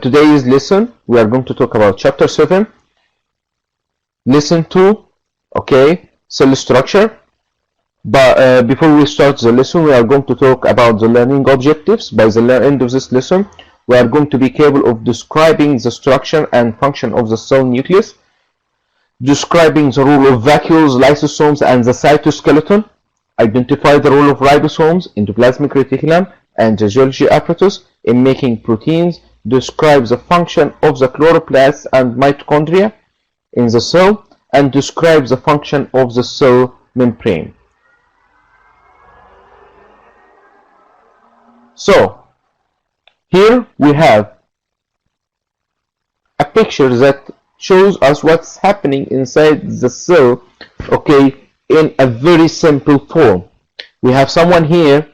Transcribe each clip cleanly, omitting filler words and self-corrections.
Today's lesson, we are going to talk about chapter 7, lesson 2, okay, cell structure. But before we start the lesson, we are going to talk about the learning objectives. By the end of this lesson, we are going to be capable of describing the structure and function of the cell nucleus, describing the role of vacuoles, lysosomes, and the cytoskeleton, identify the role of ribosomes, endoplasmic reticulum, and the Golgi apparatus in making proteins, describe the function of the chloroplasts and mitochondria in the cell, and describe the function of the cell membrane. So, here we have a picture that shows us what's happening inside the cell, okay, in a very simple form. We have someone here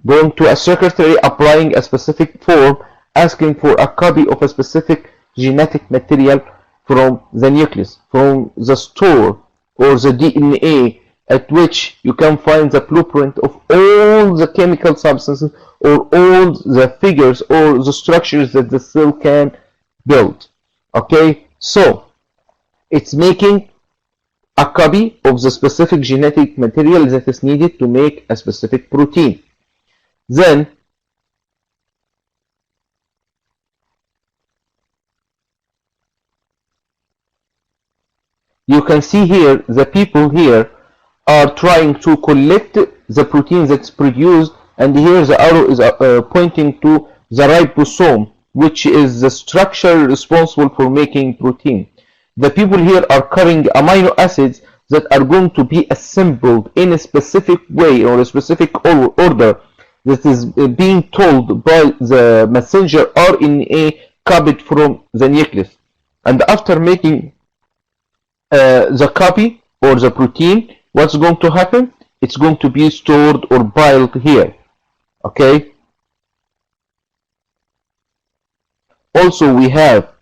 going to a secretary applying a specific form, asking for a copy of a specific genetic material from the nucleus, from the store or the DNA, at which you can find the blueprint of all the chemical substances or all the figures or the structures that the cell can build. Okay, so it's making a copy of the specific genetic material that is needed to make a specific protein. Then you can see here the people here are trying to collect the protein that's produced, and here the arrow is pointing to the ribosome, which is the structure responsible for making protein. The people here are carrying amino acids that are going to be assembled in a specific way or a specific order that is being told by the messenger RNA copied from the nucleus. And after making the copy or the protein, what's going to happen? It's going to be stored or piled here. Okay. Also, we have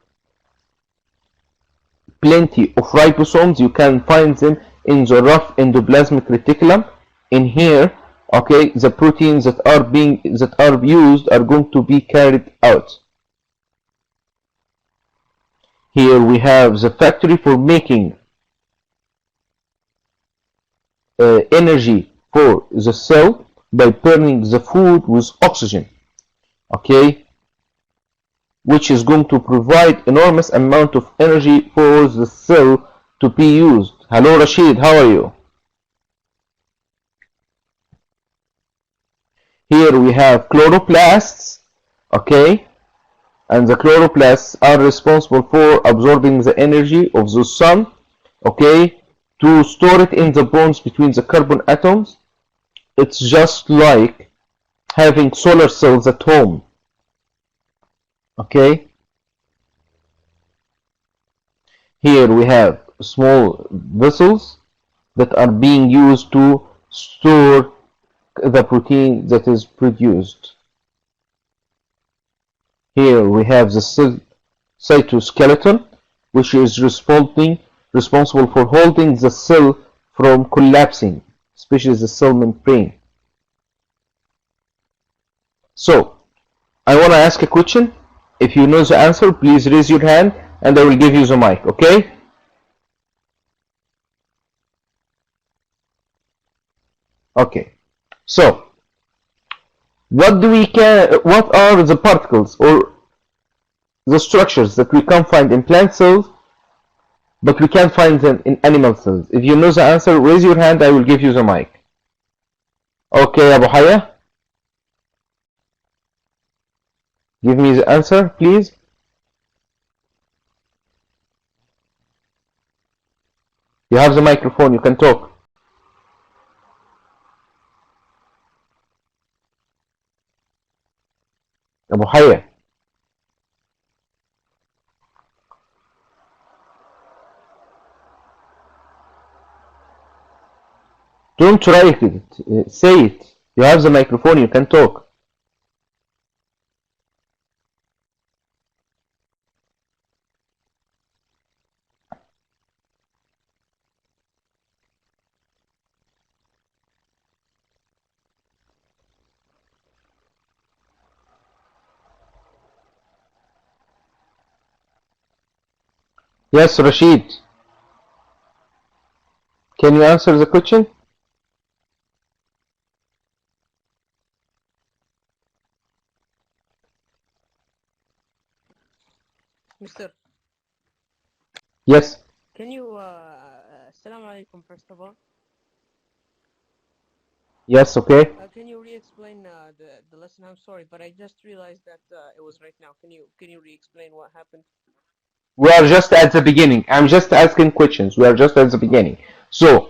plenty of ribosomes. You can find them in the rough endoplasmic reticulum. In here, okay, the proteins that are used are going to be carried out. Here we have the factory for making energy for the cell by burning the food with oxygen, okay, which is going to provide enormous amount of energy for the cell to be used. Hello Rashid, how are you? Here we have chloroplasts, okay, and the chloroplasts are responsible for absorbing the energy of the sun, okay, to store it in the bonds between the carbon atoms. It's just like having solar cells at home, okay. Here we have small vessels that are being used to store the protein that is produced. Here we have the cytoskeleton, which is responsible for holding the cell from collapsing, especially the cell membrane. So, I want to ask a question. If you know the answer, please raise your hand and I will give you the mic, okay? Okay. So, what are the particles or the structures that we can find in plant cells, but we can't find them in animal cells? If you know the answer, raise your hand, I will give you the mic. Okay, Abu Haya? Give me the answer, please. You have the microphone, you can talk. Abu Haya. Don't write it, say it. You have the microphone, you can talk. Yes, Rashid. Can you answer the question? Mister, Yes. can you, Assalamu alaikum, first of all. Yes, okay. Can you re-explain the lesson? I'm sorry, but I just realized that it was right now. Can you re-explain what happened? We are just at the beginning. I'm just asking questions. We are just at the Okay. beginning. So,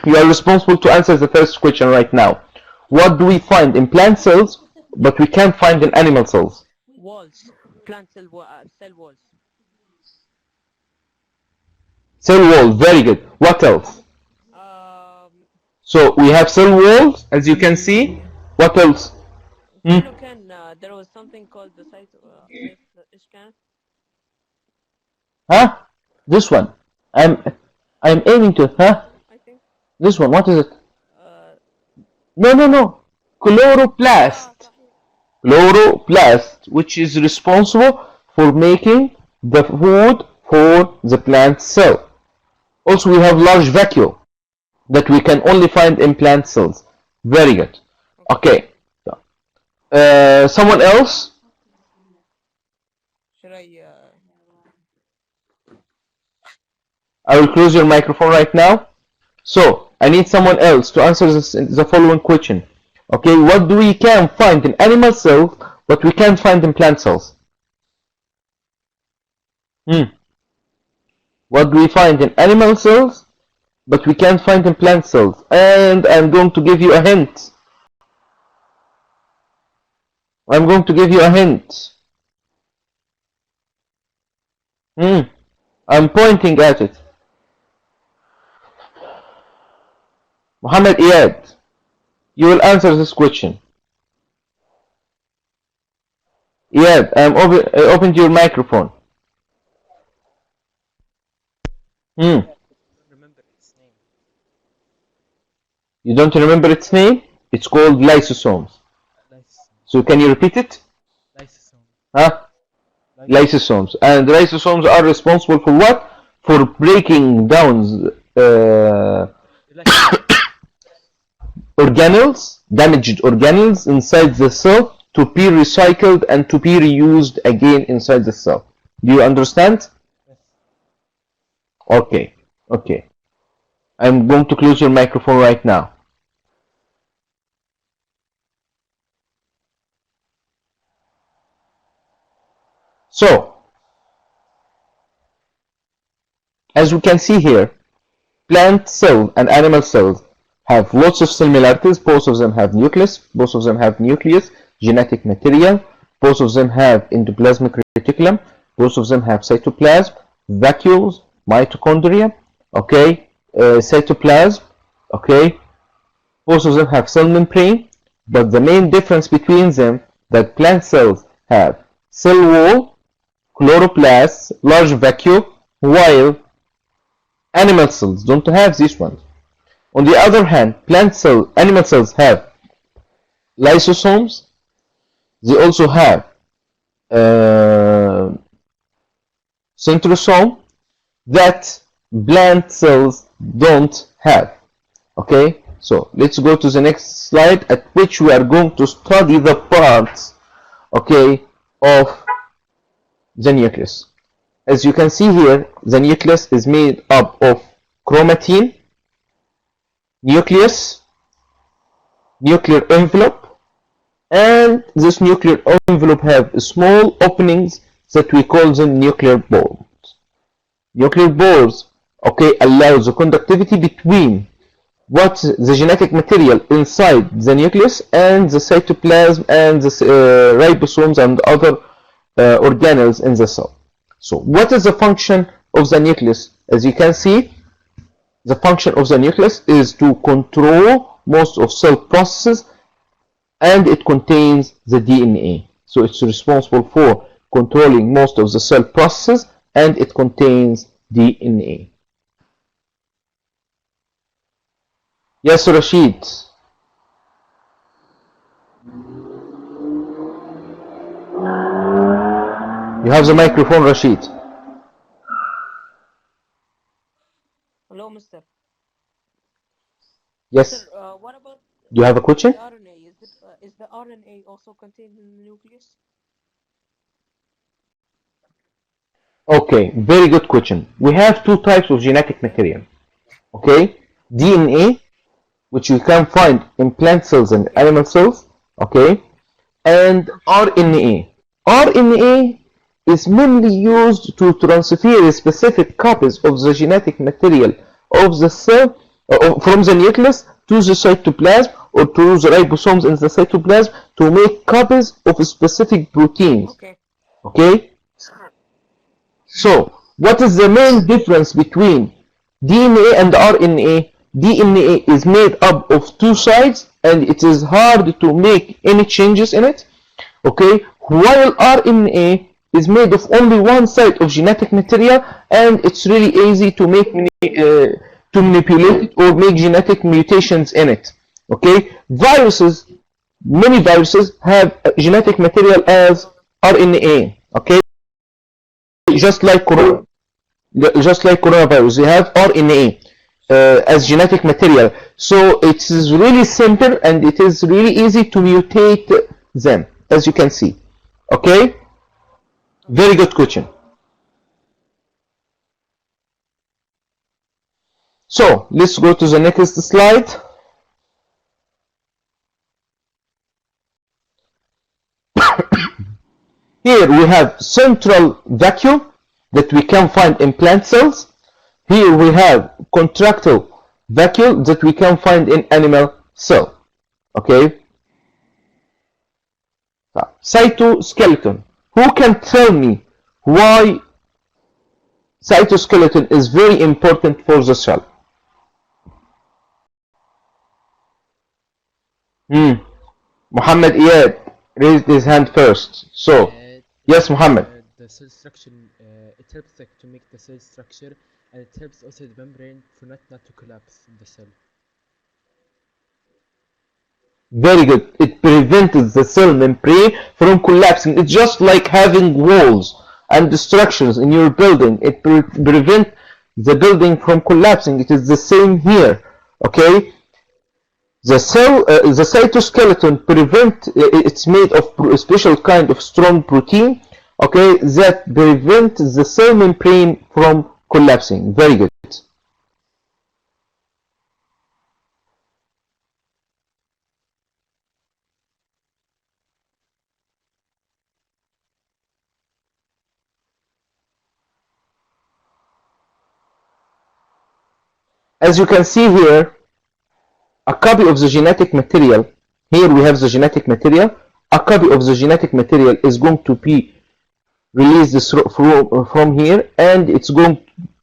you are responsible to answer the first question right now. What do we find in plant cells, but we can't find in animal cells? Walls, plant cell walls. Cell wall, very good. What else? Um, So, we have cell walls, as you can see. What else? Hmm? there was something called the site scan. Huh? This one. I'm I'm aiming to, huh? I think. This one, what is it? Uh, No, no, no. Chloroplast. صحيح. Chloroplast, which is responsible for making the food for the plant cell. Also, we have large vacuole that we can only find in plant cells. Very good. Okay. Okay. Someone else? Should I? I will close your microphone right now. So, I need someone else to answer the following question. Okay, what do we can find in animal cells, but we can't find in plant cells? Hmm. What do we find in animal cells, but we can't find in plant cells? And I'm going to give you a hint. I'm going to give you a hint. Hmm. I'm pointing at it. Muhammad Iyad, you will answer this question. Iyad, I opened your microphone. Hmm. Remember its name. You don't remember its name? It's called lysosomes. Lysosome. So can you repeat it? Lysosome. Huh? Lysosome. Lysosomes. And lysosomes are responsible for what? For breaking down Electrons. organelles, damaged organelles inside the cell to be recycled and to be reused again inside the cell. Do you understand? Yes. Okay. Okay. I'm going to close your microphone right now. So, as we can see here, plant cells and animal cells have lots of similarities. Both of them have nucleus. Both of them have nucleus, genetic material. Both of them have endoplasmic reticulum. Both of them have cytoplasm, vacuoles, mitochondria. Okay, cytoplasm. Okay, both of them have cell membrane. But the main difference between them that plant cells have cell wall, chloroplasts, large vacuole, while animal cells don't have this one. On the other hand, animal cells have lysosomes. They also have uh, centrosome that plant cells don't have. Okay, so let's go to the next slide at which we are going to study the parts, okay, of the nucleus. As you can see here, the nucleus is made up of chromatin, nucleus, nuclear envelope, and this nuclear envelope have small openings that we call them nuclear pores. Nuclear pores, okay, allow the conductivity between what's the genetic material inside the nucleus and the cytoplasm and the ribosomes and other organelles in the cell. So what is the function of the nucleus? As you can see, the function of the nucleus is to control most of cell processes, and it contains the DNA. So it's responsible for controlling most of the cell processes, and it contains DNA. Yes, Rashid. You have the microphone, Rashid. Mister. Yes. Mister, what about Do you have a the question? RNA? Is the RNA also contained in the nucleus? Okay, very good question. We have two types of genetic Okay. material. Okay, DNA, which you can find in plant cells and Okay. animal cells. Okay, and RNA. RNA is mainly used to transfer specific copies of the genetic material of the cell from the nucleus to the cytoplasm or to the ribosomes in the cytoplasm to make copies of specific proteins. Okay. Okay, so what is the main difference between DNA and RNA? DNA is made up of two sides and it is hard to make any changes in it. Okay, while RNA is made of only one side of genetic material and it's really easy to make to manipulate it or make genetic mutations in it. Okay, many viruses have genetic material as RNA. Okay, just like corona, just like coronavirus, they have RNA as genetic material. So it is really simple and it is really easy to mutate them, as you can see. Okay, very Okay. good question. So let's go to the next slide. Here we have central vacuum that we can find in plant cells. Here we have contractile vacuole that we can find in animal cell. Okay, cytoskeleton. Who can tell me why cytoskeleton is very important for the cell? Muhammad Iyad raised his hand first. So, yes, Muhammad. The cell structure, it helps like to make the cell structure, and it helps also the membrane for not to collapse in the cell. Very good. It prevents the cell membrane from collapsing. It's just like having walls and structures in your building. It prevents the building from collapsing. It is the same here. Okay. The cytoskeleton it's made of a special kind of strong protein. Okay, that prevents the cell membrane from collapsing. Very good. As you can see here, a copy of the genetic material. Here we have the genetic material. A copy of the genetic material is going to be released from here, and it's going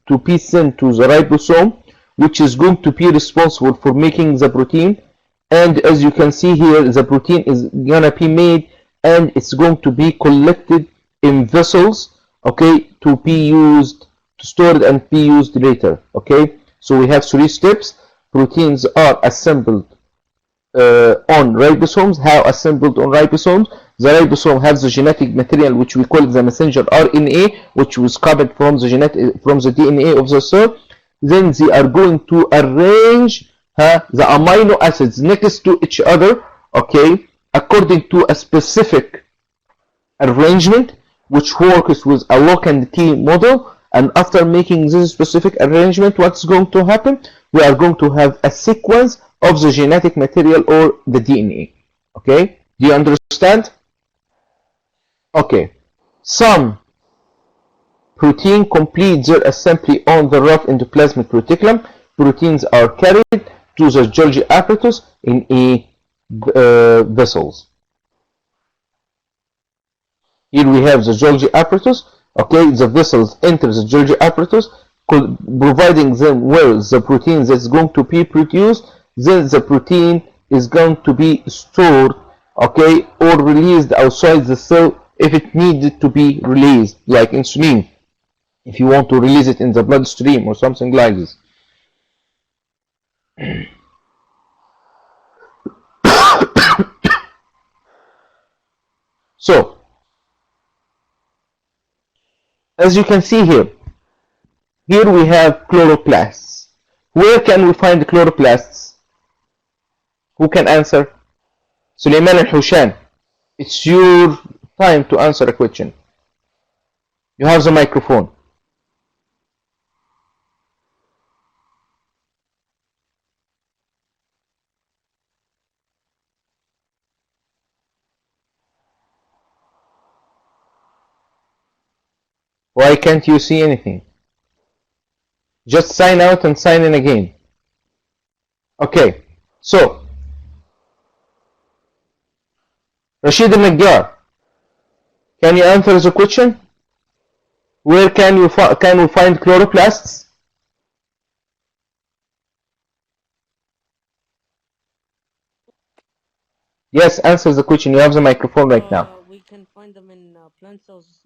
to be sent to the ribosome, which is going to be responsible for making the protein. And as you can see here, the protein is gonna be made and it's going to be collected in vessels, okay, to be used, to stored and be used later. Okay, so we have three steps. Proteins are assembled on ribosomes. How assembled on ribosomes? The ribosome has the genetic material which we call the messenger RNA, which was copied from the DNA of the cell. Then they are going to arrange the amino acids next to each other, okay, according to a specific arrangement which works with a lock and key model. And after making this specific arrangement, what's going to happen? We are going to have a sequence of the genetic material or the DNA. Okay, do you understand? Okay, some protein complete their assembly on the rough endoplasmic reticulum. Proteins are carried to the Golgi apparatus in vessels. Here we have the Golgi apparatus. Okay, the vessels enter the Golgi apparatus, providing them with the protein that's going to be produced. Then the protein is going to be stored, okay, or released outside the cell if it needed to be released, like insulin, if you want to release it in the bloodstream or something like this. So, as you can see here we have chloroplasts. Where can we find chloroplasts? Who can answer? Suleiman al-Hushan. It's your time to answer a question. You have the microphone. Why can't you see anything? Just sign out and sign in again. Okay, so Rashid al-Najjar, can you answer the question? Where can we find chloroplasts? Yes, answer the question. You have the microphone right now. We can find them in plant cells.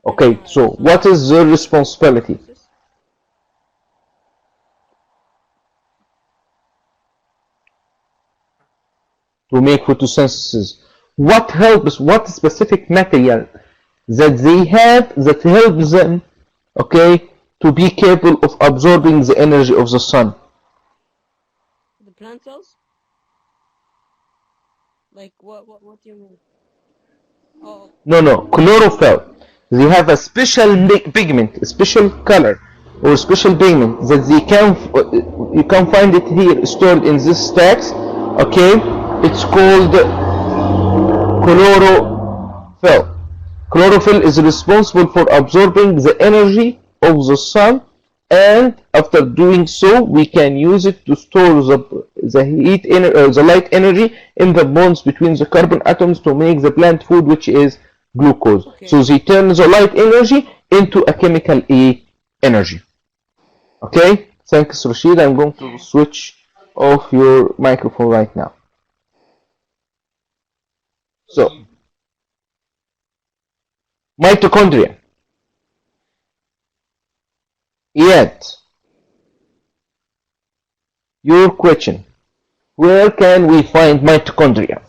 Okay, so what is their responsibility? To make photosynthesis. What helps, what specific material that they have that helps them, okay, to be capable of absorbing the energy of the sun? The plant cells? Like what do you mean? Oh. No, chlorophyll. They have a special pigment, a special color, or special pigment that they can, you can find it here stored in this stacks. Okay, it's called chlorophyll. Chlorophyll is responsible for absorbing the energy of the sun, and after doing so, we can use it to store the heat, the light energy in the bonds between the carbon atoms to make the plant food, which is glucose. Okay. So they turn the light energy into a chemical energy. Okay, thanks Rashid. I'm going to switch off your microphone right now. So, mitochondria. Yet, your question, where can we find mitochondria?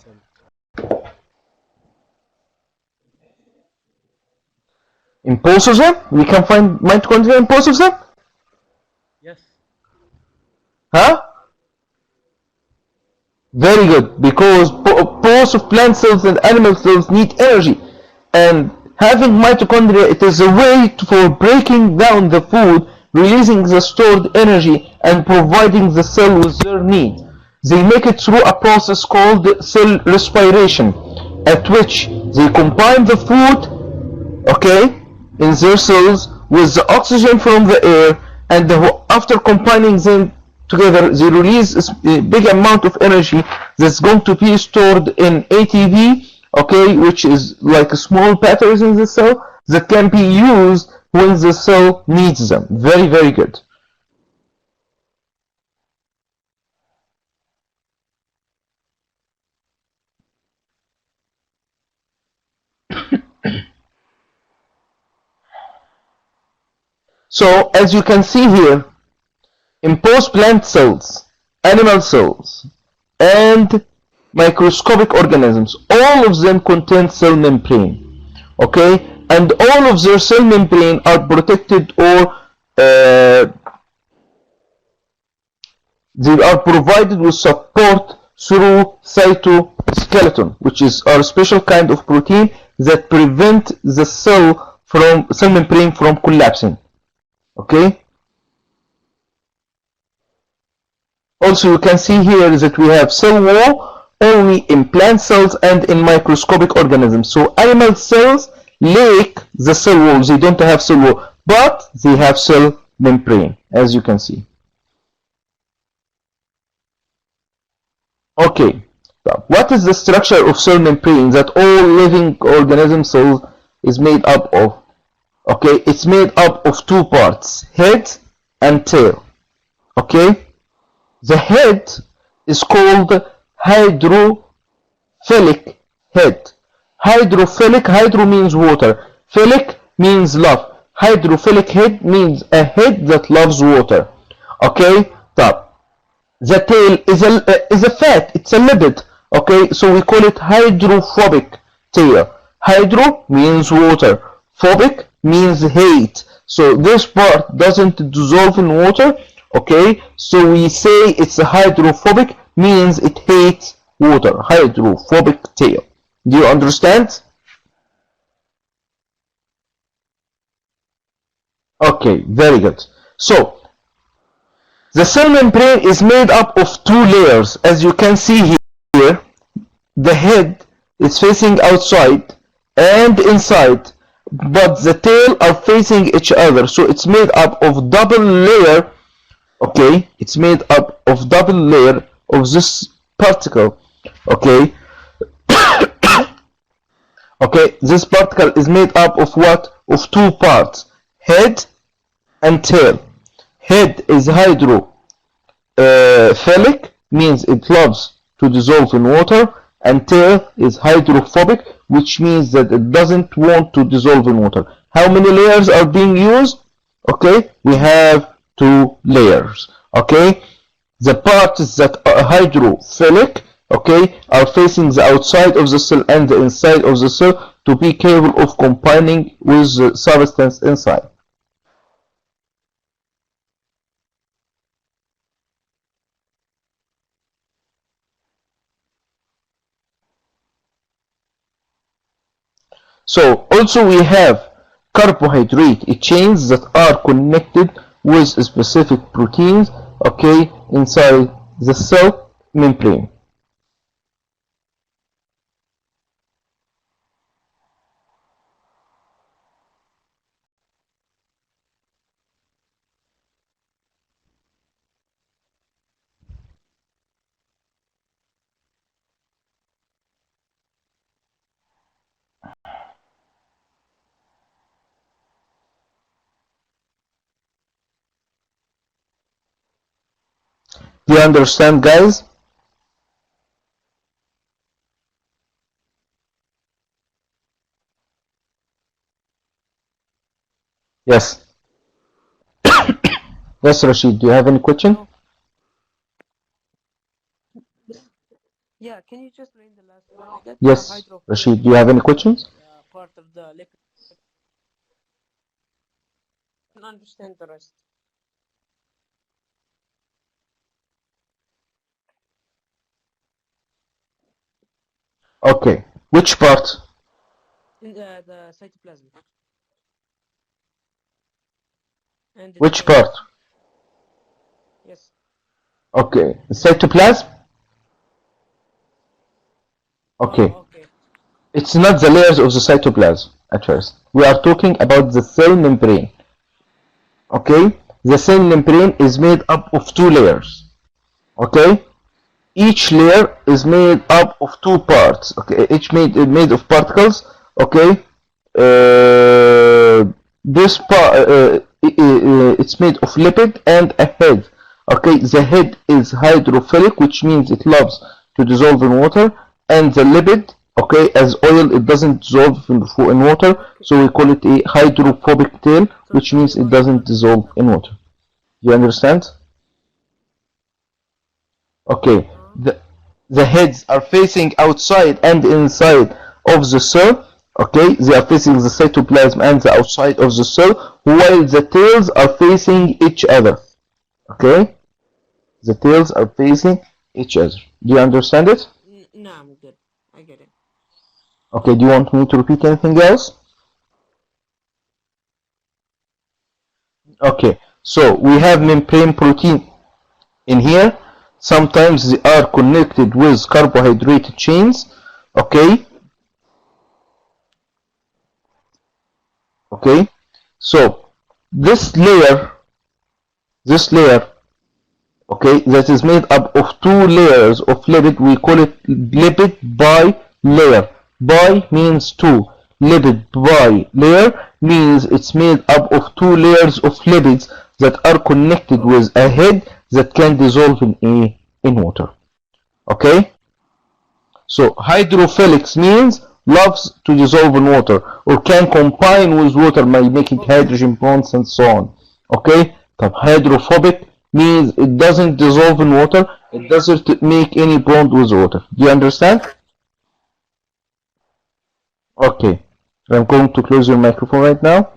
In both of them? We can find mitochondria in both of them? Yes. Huh? Very good, because both of plant cells and animal cells need energy, and having mitochondria, it is a way for breaking down the food, releasing the stored energy, and providing the cell with their need. They make it through a process called cell respiration, at which they combine the food, okay, in their cells with the oxygen from the air, and after combining them together, they release a big amount of energy that's going to be stored in ATP, okay, which is like small batteries in the cell that can be used when the cell needs them. Very, very good. So, as you can see here, in both plant cells, animal cells, and microscopic organisms, all of them contain cell membrane, okay, and all of their cell membrane are protected, or they are provided with support through cytoskeleton, which is our special kind of protein that prevent the cell membrane from collapsing. Okay. Also, you can see here that we have cell wall only in plant cells and in microscopic organisms. So animal cells lack the cell wall. They don't have cell wall, but they have cell membrane, as you can see. Okay. So what is the structure of cell membrane that all living organism cells is made up of? Okay, it's made up of two parts, head and tail. Okay. The head is called hydrophilic head. Hydrophilic, hydro means water, philic means love. Hydrophilic head means a head that loves water. Okay, top. The tail is a fat, it's a lipid. Okay, so we call it hydrophobic tail. Hydro means water, Phobic means hate. So this part doesn't dissolve in water. Okay, so we say it's a hydrophobic means it hates water. Hydrophobic tail. Do you understand? Okay, very good. So the cell membrane is made up of two layers. As you can see here, the head is facing outside and inside, but the tail are facing each other. So it's made up of double layer. Okay, it's made up of double layer of this particle. Okay, okay, this particle is made up of what? Of two parts, head and tail. Head is hydrophilic, means it loves to dissolve in water, and tail is hydrophobic, which means that it doesn't want to dissolve in water. How many layers are being used? Okay, we have two layers. Okay, the parts that are hydrophilic, okay, are facing the outside of the cell and the inside of the cell to be capable of combining with the substance inside. So also we have carbohydrate chains that are connected with specific proteins, okay, inside the cell membrane. Do you understand, guys? Yes. Yes, Rashid, do you have any question? No. Yeah, can you just read the last one again? Yes, Hydrophilic Rashid, do you have any questions? part of the lipid. I don't understand the rest. Okay. Which part? In the cytoplasm and the Which DNA. part? Yes. Okay. Cytoplasm? Okay. Oh, okay. It's not the layers of the cytoplasm at first. We are talking about the cell membrane. Okay? The cell membrane is made up of two layers. Okay? Each layer is made up of two parts. Okay? Each made of particles. Okay? This part it's made of lipid and a head. Okay? The head is hydrophilic, which means it loves to dissolve in water, and the lipid, okay, as oil, it doesn't dissolve in water, so we call it a hydrophobic tail, So which tell me means it about doesn't dissolve in water. You understand? Okay, the heads are facing outside and inside of the cell. Okay, they are facing the cytoplasm and the outside of the cell, while the tails are facing each other. Okay, the tails are facing each other. Do you understand it? No, I'm good. I get it. Okay, do you want me to repeat anything else? Okay, so we have membrane protein in here. Sometimes they are connected with carbohydrate chains. Okay, okay. So this layer, okay, that is made up of two layers of lipid. We call it lipid bilayer. Bi means two. Lipid bilayer means it's made up of two layers of lipids that are connected with a head that can dissolve in water. Okay? So hydrophilics means loves to dissolve in water or can combine with water by making Okay. hydrogen bonds and so on. Okay? طب hydrophobic means it doesn't dissolve in water, it doesn't make any bond with water. Do you understand? Okay. I'm going to close your microphone right now.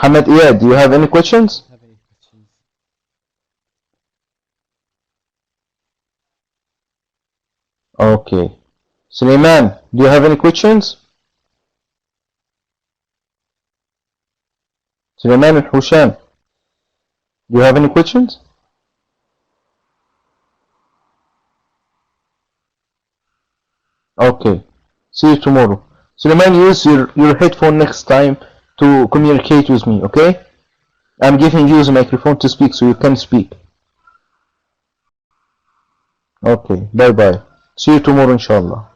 Hamad Iyad, do you have any questions? Have any questions? Okay. Suleiman, do you have any questions? Suleiman and Husham, do you have any questions? Okay. See you tomorrow. Suleiman, use your headphone next time to communicate with me, okay? I'm giving you the microphone to speak so you can speak. Okay, bye bye. See you tomorrow, inshallah.